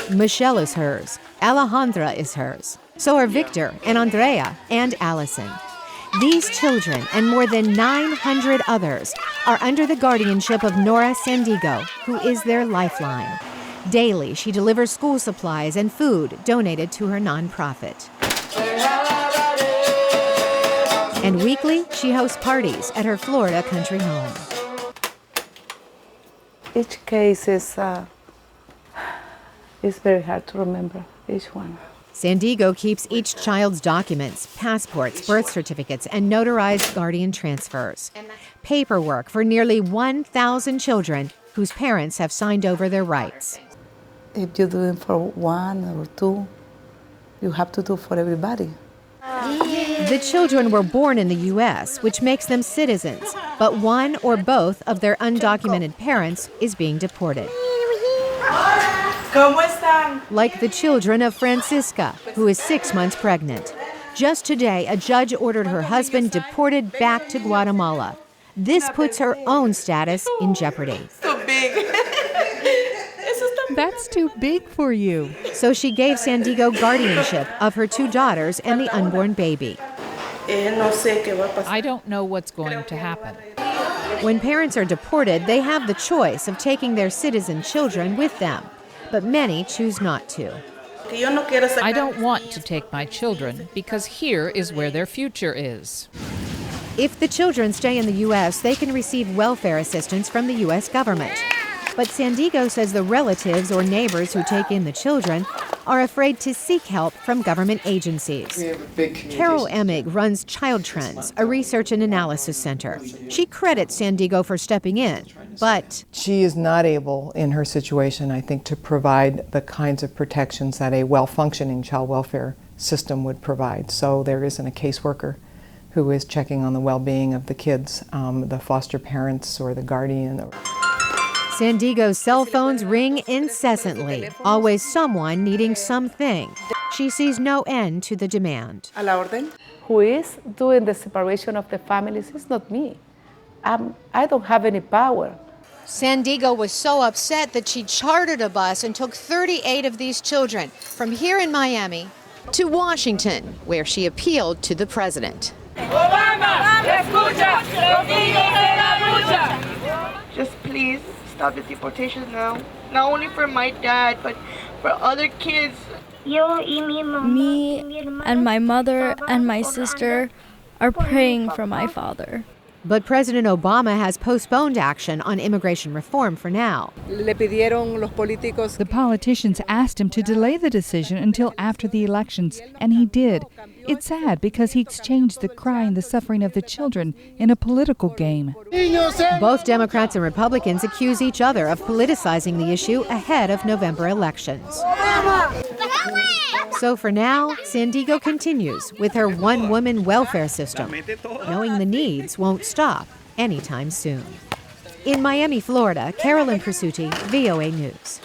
Michelle is hers. Alejandra is hers. So are Victor and Andrea and Allison. These children and more than 900 others are under the guardianship of Nora Sandiego, who is their lifeline. Daily, she delivers school supplies and food donated to her nonprofit. And weekly, she hosts parties at her Florida country home. Each case is very hard to remember, each one. Sandiego keeps each child's documents, passports, birth certificates, and notarized guardian transfers. Paperwork for nearly 1,000 children whose parents have signed over their rights. If you do it for one or two, you have to do for everybody. The children were born in the U.S., which makes them citizens, but one or both of their undocumented parents is being deported. Like the children of Francisca, who is 6 months pregnant. Just today, a judge ordered her husband deported back to Guatemala. This puts her own status in jeopardy. That's too big for you. So she gave Sandiego guardianship of her 2 daughters and the unborn baby. I don't know what's going to happen. When parents are deported, they have the choice of taking their citizen children with them. But many choose not to. I don't want to take my children because here is where their future is. If the children stay in the U.S., they can receive welfare assistance from the U.S. government. But Sandiego says the relatives or neighbors who take in the children are afraid to seek help from government agencies. Carol Emig runs Child Trends, a research and analysis center. She credits Sandiego for stepping in, but she is not able, in her situation, I think, to provide the kinds of protections that a well-functioning child welfare system would provide. So there isn't a caseworker who is checking on the well-being of the kids, the foster parents or the guardian. Sandiego's cell phones ring incessantly, always someone needing something. She sees no end to the demand. Who is doing the separation of the families is not me. I don't have any power. Sandiego was so upset that she chartered a bus and took 38 of these children from here in Miami to Washington, where she appealed to the president. Just please stop the deportation now. Not only for my dad, but for other kids. Me and my mother and my sister are praying for my father. But President Obama has postponed action on immigration reform for now. The politicians asked him to delay the decision until after the elections, and he did. It's sad because he exchanged the cry and the suffering of the children in a political game. Both Democrats and Republicans accuse each other of politicizing the issue ahead of November elections. So for now, Sandiego continues with her one-woman welfare system, knowing the needs won't stop anytime soon. In Miami, Florida, Carolyn Presutti, VOA News.